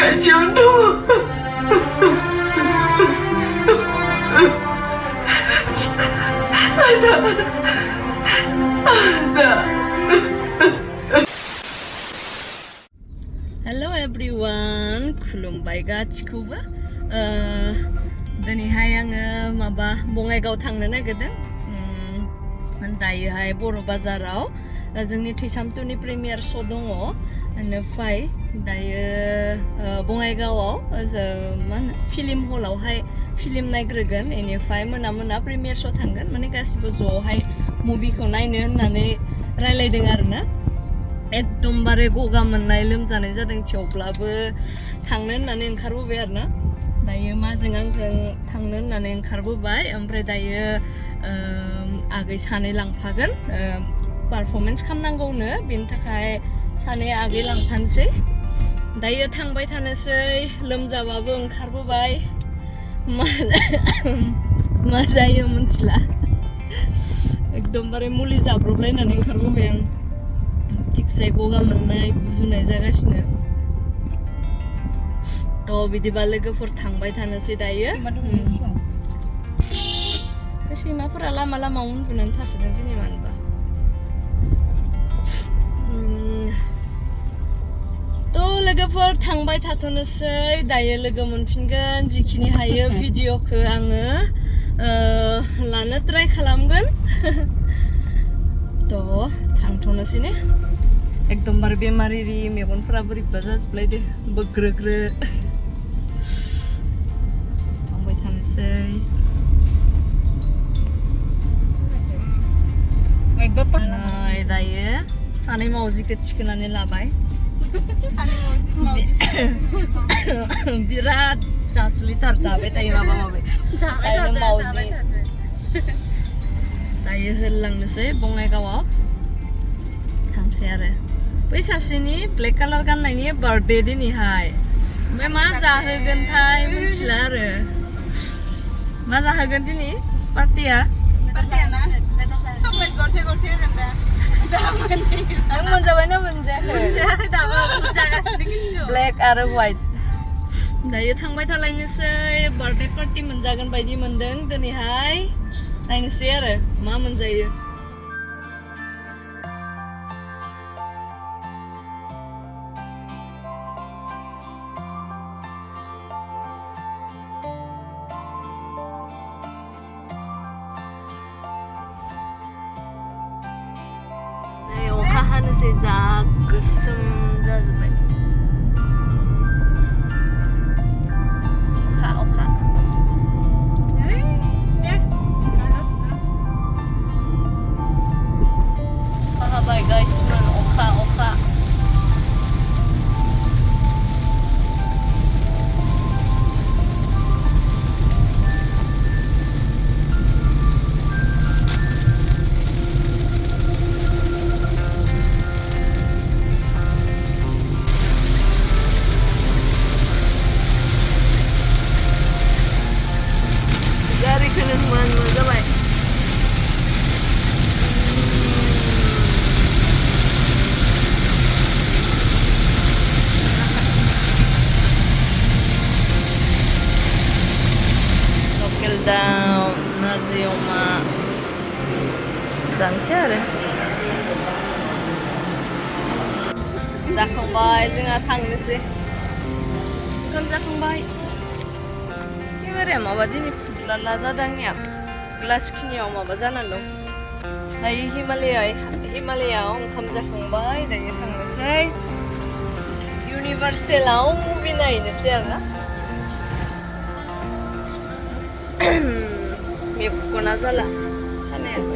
가져온 놈. Hello everyone, खुलुमबाय गासिखौबो दिनैहाय आङो माबा बङाइगाव थांनो नागिरदों दायोहाय बर' बाजाराव जोंनि थैसामथुनि प्रिमियार श' दङ बेनिफ्राय दायो बङाइगावआव मा होनो फिल्म हलावहाय फिल्म नायग्रोगोन बेनिफ्राय मोना मोना प्रिमियार श' थांगोन माने गासिबो ज'आवहाय मुभिखौ नायनो होननानै रायलायदों आरोना एकदमबारे गगा मोननाय लोमजानाय जादों थेवब्लाबो थांनो होननानै ओंखारबोबाय आरोना दायो माजों आंजों थांनो होननानै ओंखारबोबाय ओमफ्राय दायो आगै सानै लांफागोन पारफरमेन्स खालामनांगौनो बेनि थाखाय सानै आगै लांफानोसै दायो थांबाय थानोसै लोमजाबाबो ओंखारबोबाय मा जायो मिथिला एकदमबारे मुलि जाब्रबलायनानै ओंखारबोबाय आं थिगसे गगा मोननाय गुजुनाय जागासिनो थ' बिदिबा लोगोफोर थांबाय थानोसै दायो सैमाफोरा लामा लामा उन्दुनानै थासिगोन जोंनि मानोबा थ' लोगोफोर थांबाय थाथ'नोसै दायो लोगो मोनफिनगोन जिखिनि हायो भिडिअ'खौ आङो लानो ट्राइ खालामगोन थ' थांथ'नोसै ने एकदमबारे बेमारिरि मेगनफोरा बोरैबा जाजोबलायदो बोग्रोग्रो थांबाय थानोसै दायो सानै मावजिखौ थिखोनानै लाबाय बिराद जासुलिथार जाबाय थायो माबा माबि मावजि दायो होलांनोसै बङाइगावआव थांसै आरो बै सासेनि ब्लेक कालार गाननायनि बार्थडे दिनैहाय ओमफ्राय मा जाहोगोनथाय मिथिला आरो मा जाहोगोन दिनै पार्टिया चकलेट गरसे गरसे होगोन दा नों मोनजाबायना मोनजायाखै दाबो जागासिनो खिन्थु ब्लेक आरो वाइट दायो थांबाय थालायनोसै बार्थडे पार्टि मोनजागोन बायदि मोनदों दिनैहाय नायनोसै आरो मा मोनजायो अखा हानोसै जा गोसोम जाजोब्बाय अखा हाबाय गाइसमोन अखा जाबाय लकेल दाउ नारजि अमा जानोसै आरो जाखांबाय जोंहा थांनोसै ओंखाम जाखांबाय केमेराया माबा दिनै फुदलाला जादों आंनिया ग्लास खिनियाव माबा जानानै दं दायो हिमालयाव ओंखाम जाखांबाय दायो थांनोसै इउनिभार्सेलाव मुभि नायनोसै आरोना मेगना जाला सानायानो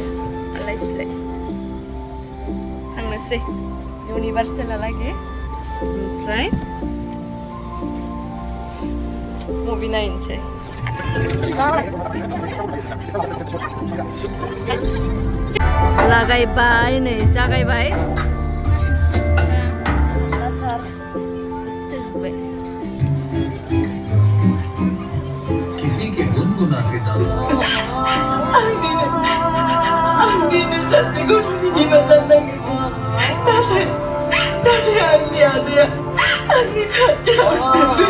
आलाय सिलाय थांनोसै इउनिभार्सेलालागि ओमफ्राय मुभि नायनोसै लागायबाय नै जागायबाय किसी के गुनगुनाते दांतों आंटीने चाची को नहीं पसंद लगी नाथे आंटी आते आंटी खाते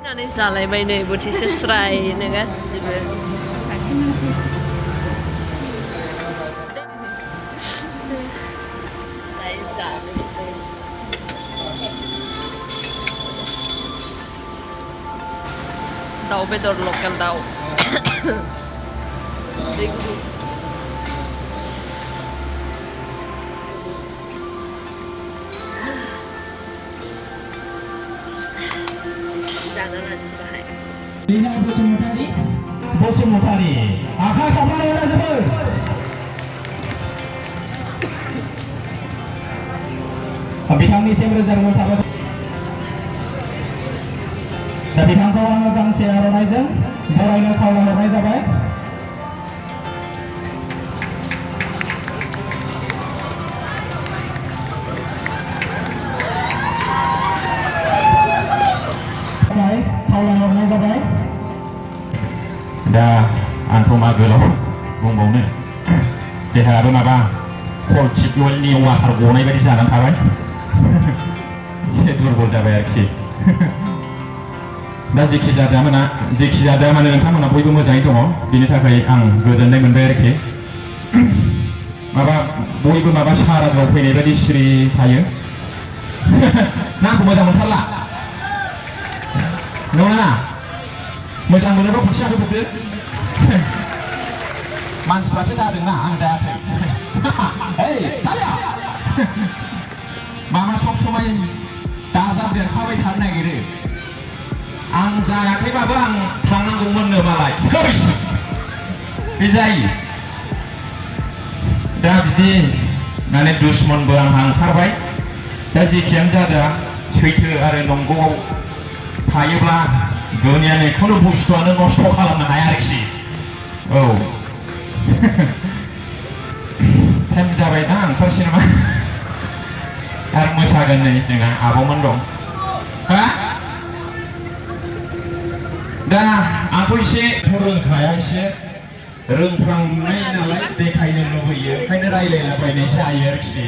फैनानै जालायबाय नै बोथिसे स्रायनो गासिबो दायो जानोसै दाउ बेदर लकेल दाउ दै गुदुं जाना लानोसै बाहाय Rina Bosumutari आखाइ खबनानै रायजोफोर बिथांनिसिम रोजा रोजा साबायखर दा बिथांखौ आङो गांसे आर'नाइजों बरायनो खावलायहरनाय जाबाय खावलायहरनाय जाबाय दा आंथ' मा गोलाव बुंबावनो देहायाबो माबा खल थिबल निउ आसार गनाय बायदि जानानै थाबाय एसे दुरबल जाबाय आरोखि दा जेखि जादोआ मानो नोंथांमोना बयबो मोजाङै दङ बिनि थाखाय आं गोजोननाय मोनबाय आरोखि माबा बयबो माबा सारादुआव फैनाय बायदि सिरि थायो ना आंखौ मोजां मोनथारला नङा मोजां मोनोबा फैसा होबोदो मानसिफ्रासो जादोंना आं जायाखै मामा सब समाय दाजाब देरखाबाय थानो नागिरो आं जायाखैबाबो आं थांनांगौमोननो मालाय बे जायो दा बिदि माने दुश्मनबो आंहा ओंखारबाय दा जेखियानो जादों सैथो आरो नंगौआव थायोब्ला दुनियानि खुनु बुस्थुआनो नस्थ' खालामनो हाया आरोखि औ टाइम जाबाय दा ओंखारसै नामा आरो मोसागोन नै जोंहा आब'मोन दं हा दा आंथ' एसे रोंखाया एसे रोंफ्लांनाय नालाय देखायनो लुबैयो ओंखायनो रायलायलाबायनाय जायो आरोखि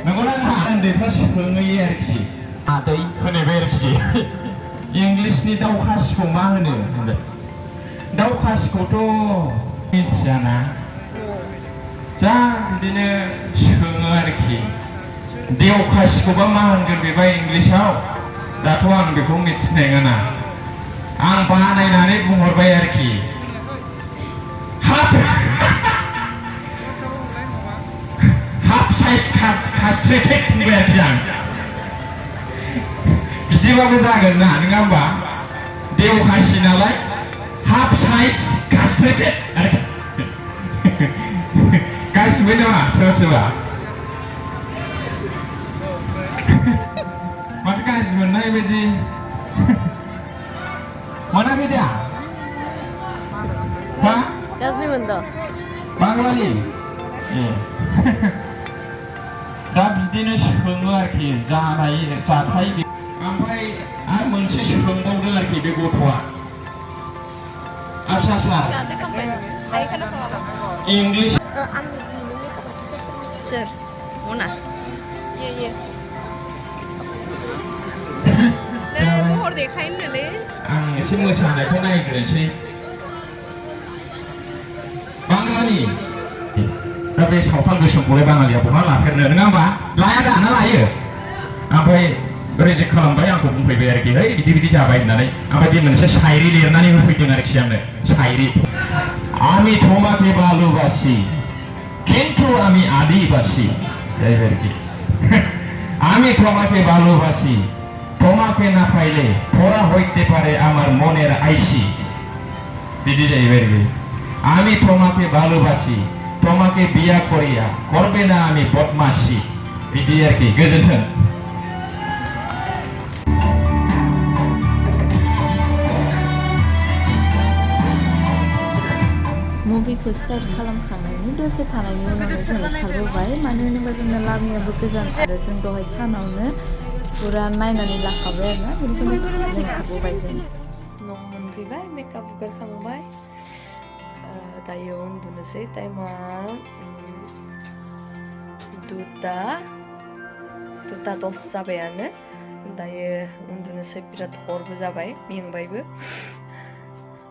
नंगौना नङा उन्दैफ्रा सोङैयो आरोखि आदै होनबाय आरोखि इंलिसनि दाउ खासिखौ मा होनो दाउ खासिखौथ' मिथियाना जा बिदिनो सोङो आरोखि देव खासिखौबा मा होनगोन बेबा इंलिसाव दाथ' आं बेखौ मिथिनाय नङा आं बानायनानै बुंहरबाय आरोखि हाफ साइज कास्ट्रेटेड बुंबाय आरोखि आं बिदिबाबो जागोन ना नङा होमबा देव खासि नालाय हाफ साइज कास्ट्रेटेड गासिबो नामा सोरबा सोरबा माथो गाज्रि मोननाय बायदि मोनाखै दा मा गाज्रि मोनदों बांलानि दा बिदिनो सोङो आरोखि जाथाय ओमफ्राय आरो मोनसे सोंबावदों आरोखि बे गथ'आ आसा इंलिश आंनि दिनैनि मेकआप आर्टिस्टआ सोर मिथिगौ सोर मना Iya. Mohor dekain dulu. आं एसे मोसानायखौ नायग्रोनोसै बांलानि दा बे सावथाल गोसोमखौलाय बाङालिया बहा लाफेरनो नङा होमबा लाया दा ना लायो ओमफ्राय रेजेक्ट खालामबाय आंखौ बुंफैबाय आरोखि है बिदि बिदि जाबाय होननानै ओमफ्राय बे मोनसे शायरि लिरनानै होफैदों आरोखि आंनो शायरि আমি তোমাকে ভালোবাসি কিন্তু আমি আদিবাসী যাইবে আর কি আমি তোমাকে ভালোবাসি তোমাকে না পাইলে পড়া হইতে পারে আমার মনের আইসি দিদি যাইবে আর কি আমি তোমাকে ভালোবাসি তোমাকে বিয়া করিয়া করবে না আমি বদমাশি দিদি আর কি गोजोन्थों मुभिखौ स्टार्ट खालामखांनायनि दसे थानायनि उनावनो जों ओंखारबोबाय मानो होनोबा जोंना लामायाबो गोजान आरो जों दहाय सानावनो फुरा नायनानै लाखाबाय आरोना बेनिखायनो ओंखारबोबाय जों न' मोनफैबाय मेकआप हुगारखांबाय दायो उन्दुनोसै टाइमा 2:10 जाबायानो दायो उन्दुनोसै बिराद हरबो जाबाय मेंबायबो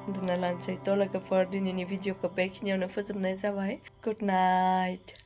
उन्दुना लानोसै थ' लोगोफोर दिनैनि भिडिअखौ बेखिनियावनो फोजोबनाय जाबाय गुड नाइट